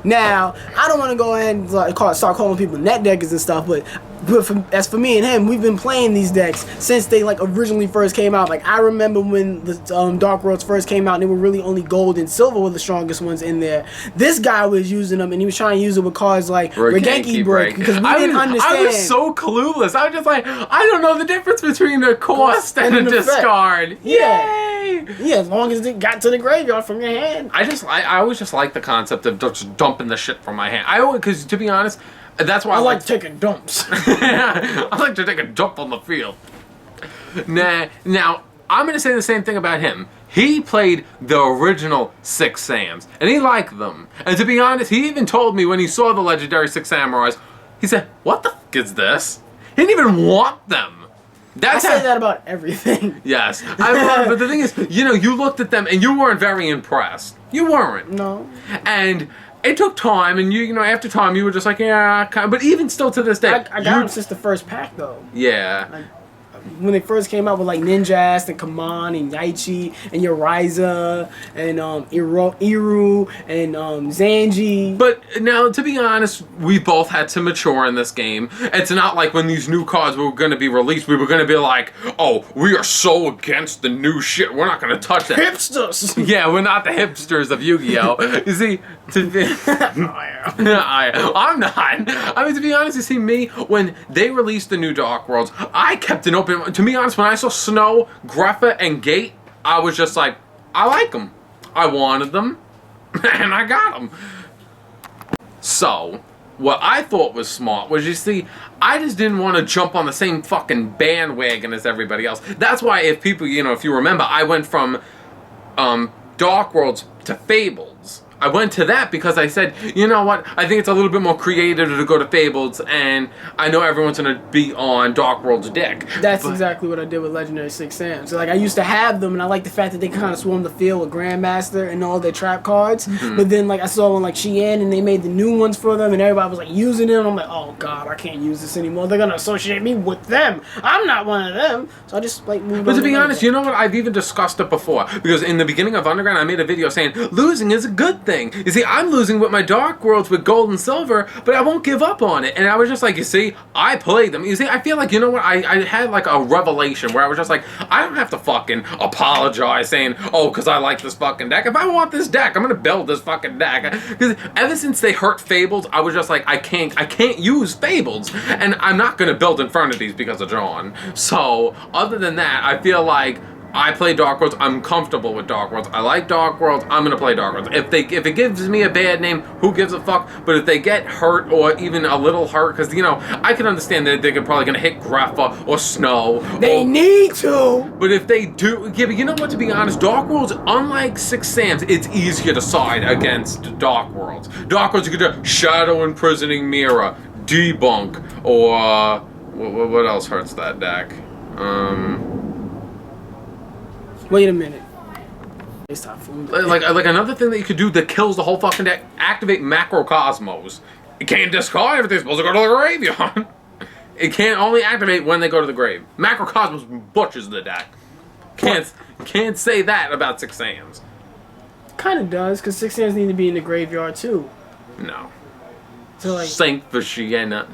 Now, I don't want to go ahead and start calling people net deckers and stuff, but as for me and him, we've been playing these decks since they like originally first came out. Like I remember when the Dark Worlds first came out, and they were really only gold and silver were the strongest ones in there. This guy was using them, and he was trying to use it with cards like Regenki Break because we didn't understand. I was so clueless. I was just like, I don't know the difference between a cost and a discard. Yay! Yeah, as long as it got to the graveyard from your hand. I always just like the concept of just dumping the shit from my hand. Because to be honest, that's why I like taking dumps. I like to take a dump on the field. Now, I'm going to say the same thing about him. He played the original Six Sams, and he liked them. And to be honest, he even told me when he saw the legendary Six Samurais, he said, "What the f*** is this?" He didn't even want them. I say that about everything. Yes. But the thing is, you looked at them and you weren't very impressed. You weren't. No. And it took time, and after time, you were just like, yeah, kind of, but even still to this day. I got them since the first pack, though. Yeah. Like, when they first came out with like Ninjast and Kaman and Yaichi and Uriza and Iru and Zanji. But now, to be honest, we both had to mature in this game. It's not like when these new cards were going to be released, we were going to be like, oh, we are so against the new shit, we're not going to touch that. Hipsters! Yeah, we're not the hipsters of Yu-Gi-Oh! You see, I'm not. I mean, to be honest, you see, me, when they released the new Dark Worlds, I kept an open. To be honest, when I saw Snow, Greffa, and Gate, I was just like, I like them. I wanted them, and I got them. So, what I thought was smart was, you see, I just didn't want to jump on the same fucking bandwagon as everybody else. That's why if people, if you remember, I went from Dark Worlds to Fables. I went to that because I said, you know what, I think it's a little bit more creative to go to Fables, and I know everyone's going to be on Dark World's deck. That's exactly what I did with Legendary Six Sam. So, like, I used to have them, and I like the fact that they kind of swarm the field with Grandmaster and all their trap cards. Mm-hmm. But then, like, I saw one like Xi'an, and they made the new ones for them, and everybody was, like, using them. And I'm like, oh, God, I can't use this anymore. They're going to associate me with them. I'm not one of them. So I just, like, moved on. But to be honest, you know what? I've even discussed it before. Because in the beginning of Underground, I made a video saying, losing is a good thing. You see, I'm losing with my Dark Worlds with gold and silver, but I won't give up on it. And I was just like, you see, I played them. You see, I feel like, you know what, I had like a revelation where I was just like, I don't have to fucking apologize saying, oh, because I like this fucking deck. If I want this deck, I'm going to build this fucking deck. Because ever since they hurt Fables, I was just like, I can't use Fables. And I'm not going to build Infernities because of John. So, other than that, I feel like I play Dark Worlds. I'm comfortable with Dark Worlds. I like Dark Worlds. I'm gonna play Dark Worlds. If it gives me a bad name, who gives a fuck? But if they get hurt or even a little hurt, because I can understand that they're probably gonna hit Greffa or Snow. They need to. But if they do, yeah, but you know what? To be honest, Dark Worlds, unlike Six Sams, it's easier to side against Dark Worlds. Dark Worlds, you could do Shadow Imprisoning Mirror, Debunk, or what else hurts that deck? Wait a minute. Like another thing that you could do that kills the whole fucking deck, activate Macrocosmos. It can't discard everything's supposed to go to the graveyard. It can't only activate when they go to the grave. Macrocosmos butchers the deck. Can't say that about Six Sams. Kind of does, because Six Sams need to be in the graveyard too. No. So like Saint for Sienna.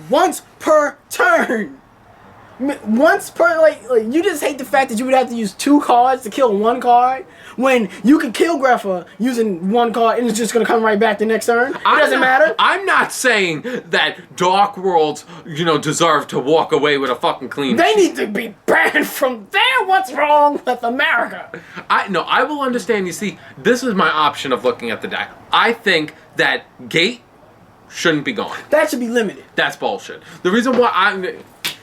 Once per turn. Once per, like you just hate the fact that you would have to use 2 cards to kill 1 card when you could kill Greffa using 1 card and it's just gonna come right back the next turn. It doesn't matter. I'm not saying that Dark Worlds, deserve to walk away with a fucking clean. They need to be banned from there. What's wrong with America? I will understand. You see, this is my option of looking at the deck. I think that Gate shouldn't be gone. That should be limited. That's bullshit. The reason why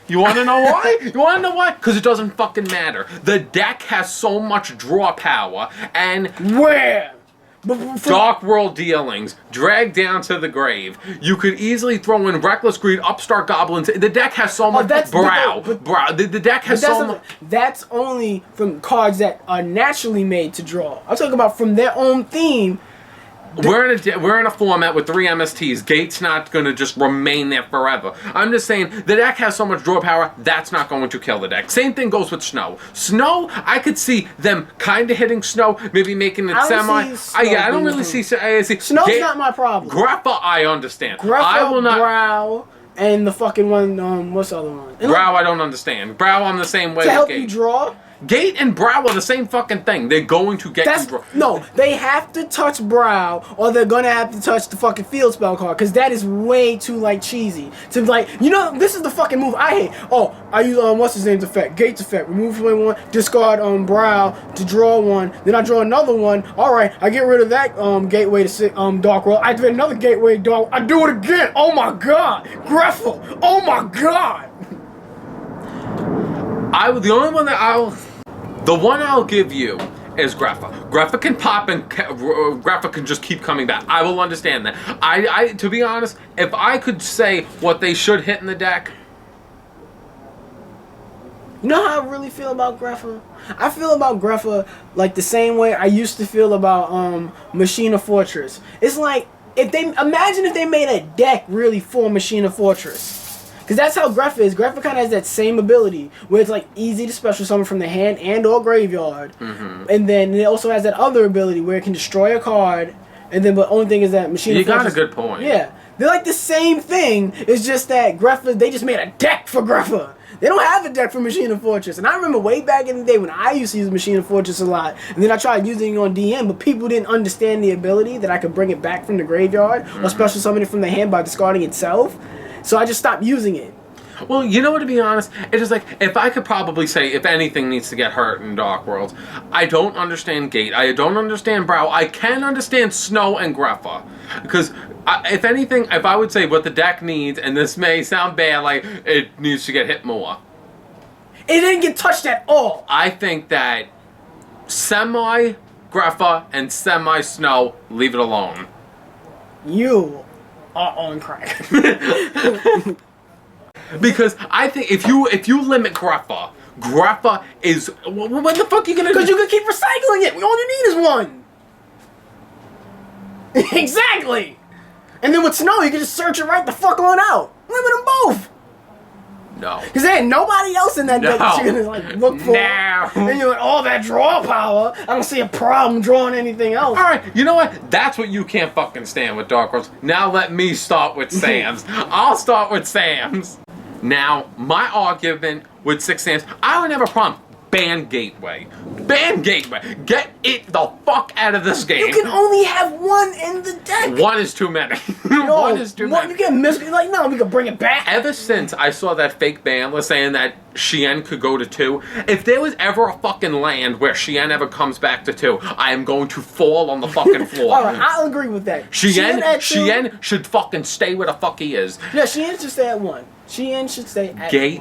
you want to know why? You want to know why? Because it doesn't fucking matter. The deck has so much draw power, and where? Dark World dealings, drag down to the grave. You could easily throw in Reckless Greed, Upstart Goblins. The deck has so much brow. The deck has so much. That's only from cards that are naturally made to draw. I'm talking about from their own theme. we're in a format with 3 MSTs. Gate's not going to just remain there forever. I'm just saying the deck has so much draw power that's not going to kill the deck. Same thing goes with Snow. Snow, I could see them kind of hitting Snow, maybe making it semi. I don't really see. Snow's not my problem. Grappa, I understand. Grappa, I will not. Brow, and the fucking one. What's the other one? Brow, I don't understand. Brow, I'm the same way. To help Gate. you draw. Gate and Brow are the same fucking thing. They're going to get you draw. No, they have to touch Brow, or they're gonna have to touch the fucking field spell card, because that is way too like cheesy. To like, this is the fucking move I hate. Oh, I use what's his name's effect? Gate's effect. Remove from one, discard Brow to draw one. Then I draw another one. All right, I get rid of that gateway to Dark World. I activate another gateway Dark. I do it again. Oh my god, Greffel. Oh my god. The one I'll give you is Greffa. Greffa can pop and Greffa can just keep coming back. I will understand that. I to be honest, if I could say what they should hit in the deck. You know how I really feel about Greffa? I feel about Greffa like the same way I used to feel about Machina Fortress. It's like imagine if they made a deck really for Machina Fortress. Because that's how Greffa is. Greffa kind of has that same ability where it's like easy to special summon from the hand and or graveyard. Mm-hmm. And then it also has that other ability where it can destroy a card. And then the only thing is that Machina Fortress... You got a good point. Yeah. They're like the same thing. It's just that Greffa, they just made a deck for Greffa. They don't have a deck for Machina Fortress. And I remember way back in the day when I used to use Machina Fortress a lot. And then I tried using it on DM, but people didn't understand the ability that I could bring it back from the graveyard or special summon it from the hand by discarding itself. So I just stopped using it. Well, you know what, to be honest, it's just like, if I could probably say, if anything needs to get hurt in Dark Worlds, I don't understand Gate, I don't understand Brow, I can understand Snow and Greffa. Because, if anything, if I would say what the deck needs, and this may sound bad, like, it needs to get hit more. It didn't get touched at all. I think that semi-Greffa and semi-Snow, leave it alone. You are on crack. Because I think if you limit Greffa is what the fuck are you gonna do? Because you can keep recycling it. All you need is one. Exactly. And then with Snow, you can just search it right the fuck on out. Limit them both. No. Because there ain't nobody else in that deck that you're gonna like look for. No. And you're like, oh, that draw power. I don't see a problem drawing anything else. Alright, you know what? That's what you can't fucking stand with Dark Worlds. Now let me start with Sam's. I'll start with Sam's. Now, my argument with 6 Sam's, I don't have a problem. Ban Gateway. Ban Gateway. Get it the fuck out of this game. You can only have one in the deck. One is too many. No, one is too many. You can miss. Like, no, we can bring it back. Ever since I saw that fake ban list saying that Shien could go to 2, if there was ever a fucking land where Shien ever comes back to 2, I am going to fall on the fucking floor. Alright, I'll agree with that. Shien should fucking stay where the fuck he is. Yeah, Shien should stay at 1. Shien should stay at 1. Gate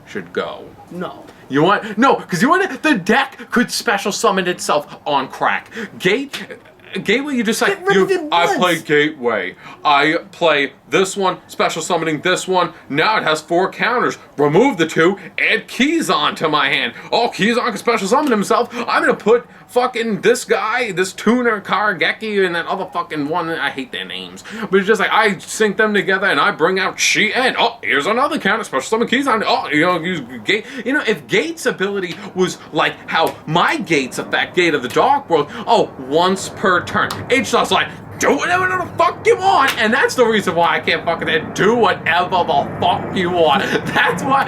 should go. No. You want because you want the deck could special summon itself on crack. Gateway, you just like I play Gateway. I play this one, special summoning this one. Now it has 4 counters. Remove the 2, add Keyzon to my hand. Oh, Keyzon can special summon himself. I'm gonna put fucking this guy, this tuner, Karageki, and that other fucking one. I hate their names, but it's just like I sync them together and I bring out Shien. Oh, here's another counter, special summon Keyzon. Oh, use Gate. If Gate's ability was like how my Gate's effect, Gate of the Dark World. Oh, once per turn. It's just like, do whatever the fuck you want, and that's the reason why I can't fucking do whatever the fuck you want. That's why.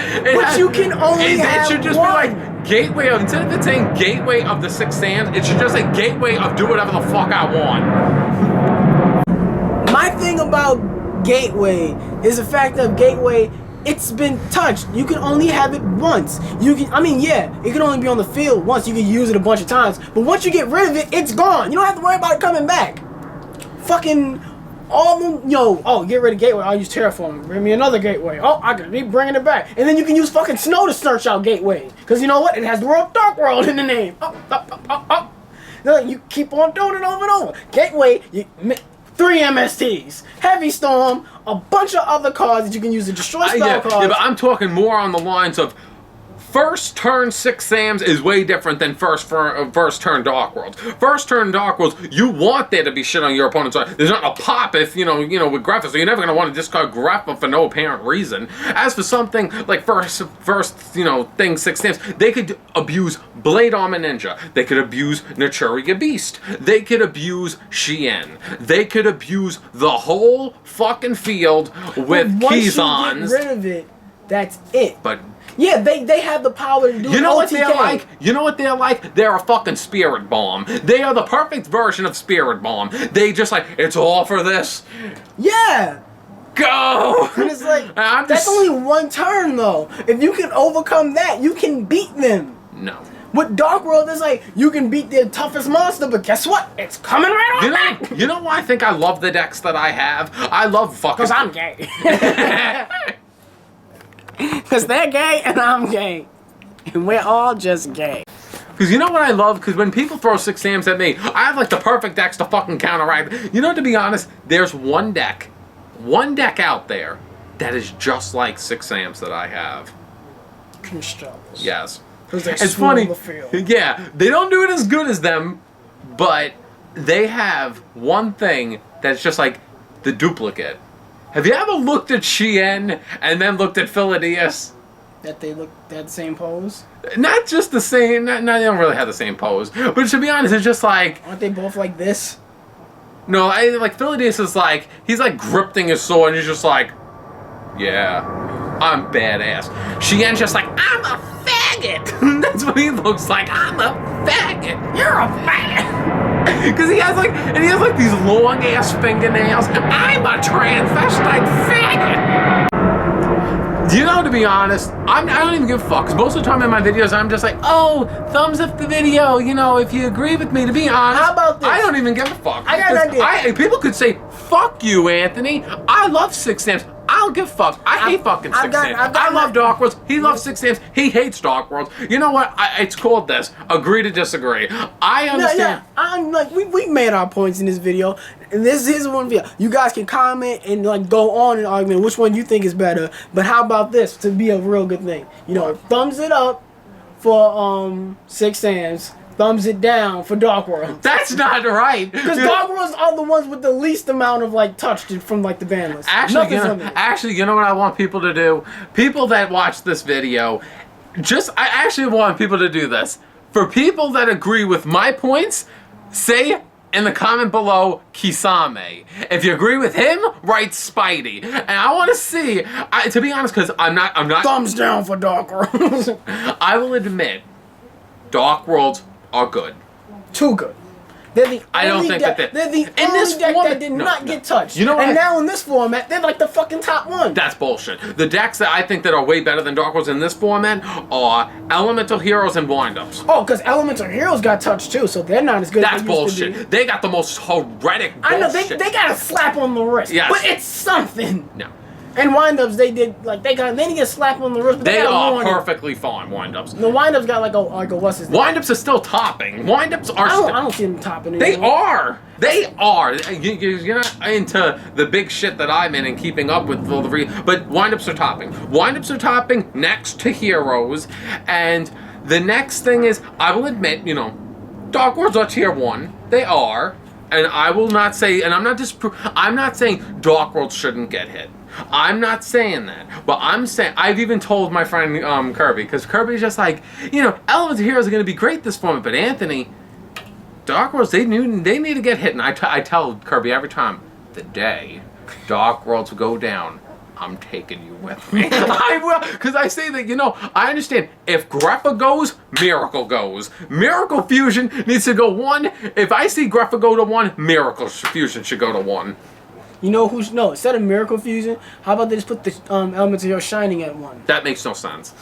You can only have it should just one. be like Gateway of, instead of it saying Gateway of the 6 Sands, it should just say Gateway of do whatever the fuck I want. My thing about Gateway is the fact that Gateway, it's been touched. You can only have it once. It can only be on the field once. You can use it a bunch of times. But once you get rid of it, it's gone. You don't have to worry about it coming back. Fucking all them, get rid of Gateway. I'll use Terraform. Bring me another Gateway. Oh, I can keep bringing it back. And then you can use fucking Snow to search out Gateway. Because you know what? It has the word Dark World in the name. You keep on doing it over and over. Gateway, 3 MSTs, Heavy Storm, a bunch of other cards that you can use to destroy spell cards. Yeah, but I'm talking more on the lines of first turn Six Sams is way different than first turn Dark Worlds. First turn Dark Worlds, you want there to be shit on your opponent's side. There's not a pop if, with Greffa, so you're never going to want to discard Greffa for no apparent reason. As for something like first thing Six Sams, they could abuse Blade Armor Ninja. They could abuse Naturiga Beast. They could abuse Shien. They could abuse the whole fucking field with Kizans. Once you get rid of it, that's it. But yeah, they have the power to do you know OTK. what they're like? You know what they're like? They're a fucking Spirit Bomb. They are the perfect version of Spirit Bomb. They just like, it's all for this. Yeah. Go! And it's like, that's only one turn though. If you can overcome that, you can beat them. No. With Dark World, it's like, you can beat their toughest monster, but guess what? It's coming right on back. You know why I think I love the decks that I have? I love fucking... Because I'm gay. Because they're gay and I'm gay. And we're all just gay. Because you know what I love? Because when people throw Six Sams at me, I have like the perfect decks to fucking counteract. You know, to be honest, there's one deck out there that is just like Six Sams that I have. Constructs. Yes. It's funny. Yeah, they don't do it as good as them, but they have one thing that's just like the duplicate. Have you ever looked at Shien and then looked at Philadeus? That they look that same pose? Not just the same, no, they don't really have the same pose. But to be honest, it's just like... Aren't they both like this? No, like Philadeus is like, he's like gripping his sword and he's just like, yeah, I'm badass. Shien's just like, I'm a faggot. That's what he looks like. I'm a faggot. You're a faggot. Because he has like these long ass fingernails. I'm a transvestite faggot. To be honest, I don't even give fucks. Most of the time in my videos, I'm just like, oh, thumbs up the video, if you agree with me. To be honest, how about this? I don't even give a fuck. I got an idea. People could say, fuck you, Anthony. I love Six Sams. I don't give a fuck. I hate fucking Six Sams. I love Dark Worlds. He loves Six Sams. He hates Dark Worlds. You know what? It's called this. Agree to disagree. I understand. I'm like, we made our points in this video. And this is one video. You guys can comment and like go on and argument which one you think is better. But how about this to be a real good thing? Thumbs it up for Six Sams. Thumbs it down for Dark World. That's not right. Because Dark Worlds are the ones with the least amount of like touch from like the ban list. Actually, you know what I want people to do? People that watch this video, I actually want people to do this. For people that agree with my points, say in the comment below, Kisame. If you agree with him, write Spidey. And I want to see, to be honest, because I'm not... Thumbs down for Dark Worlds. I will admit, Dark Worlds are good. Too good. They're the only deck that did not get touched. You know what? And now in this format, they're like the fucking top one. That's bullshit. The decks that I think that are way better than Dark Worlds in this format are Elemental Heroes and Windups. Oh, because Elemental Heroes got touched too, so they're not as good as they bullshit. Used to be. They got the most horrific bullshit. I know, they got a slap on the wrist. Yes. But it's something. No. And Windups, they didn't get slapped on the wrist. But they are perfectly fine, Windups. The Windups got like a what's his name? Windups are still topping. Windups are I don't see them topping anymore. They are. They are. You're not into the big shit that I'm in and keeping up with all the but Windups are topping. Windups are topping next to Heroes. And the next thing is, I will admit, Dark Worlds are tier 1. They are. And I will not say, and I'm not saying Dark Worlds shouldn't get hit. I'm not saying that, but I'm saying, I've even told my friend Kirby, because Kirby's just like, Elemental Heroes are going to be great this format, but Anthony, Dark Worlds, they need to get hit, and I tell Kirby every time, the day Dark Worlds go down, I'm taking you with me. I will, because I say that, I understand, if Greffa goes, Miracle goes. Miracle Fusion needs to go 1. If I see Greffa go to 1, Miracle Fusion should go to 1. Instead of Miracle Fusion, how about they just put the Elemental Hero Shining at 1? That makes no sense.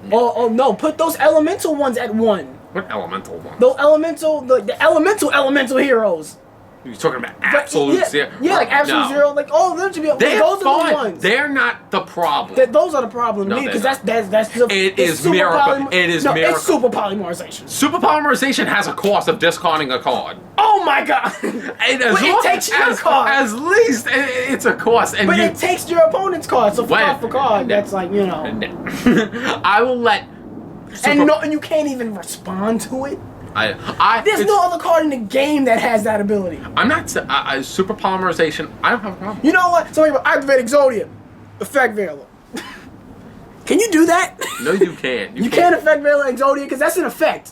Oh no, put those Elemental ones at 1. What Elemental ones? Those Elemental, the Elemental Heroes. You're talking about absolute yeah, zero. Yeah, like absolute No. zero. Like all of them should be. They're those are the fine. ones. They're not the problem. Those are the problem to No, me because they're that's the. It it's is super miracle. It is no, miracle. It's super polymerization. Super polymerization has a cost of discarding a card. Oh my god! And But it takes your card. As least it's a cost, and But you, it takes your opponent's card. So When- for card, that's like I will let. and you can't even respond to it. There's it's- no other card in the game that has that ability. I'm not super polymerization. I don't have a problem. You know what? So activate Exodia, effect Veiler. Can you do that? No, you can't. You can't affect Veiler Exodia because that's an effect.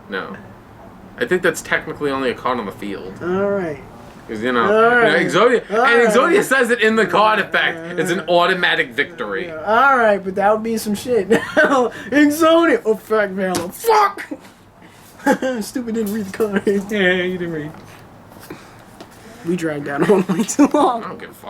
No, I think that's technically only a card on the field. All right. Because Alright. Exodia, Alright. Exodia says it in the card effect. It's an automatic victory. All right, but that would be some shit. Exodia, effect Veiler. Fuck. Stupid didn't read the card. Yeah, you didn't read. We dragged down on way too long. I don't give a fuck.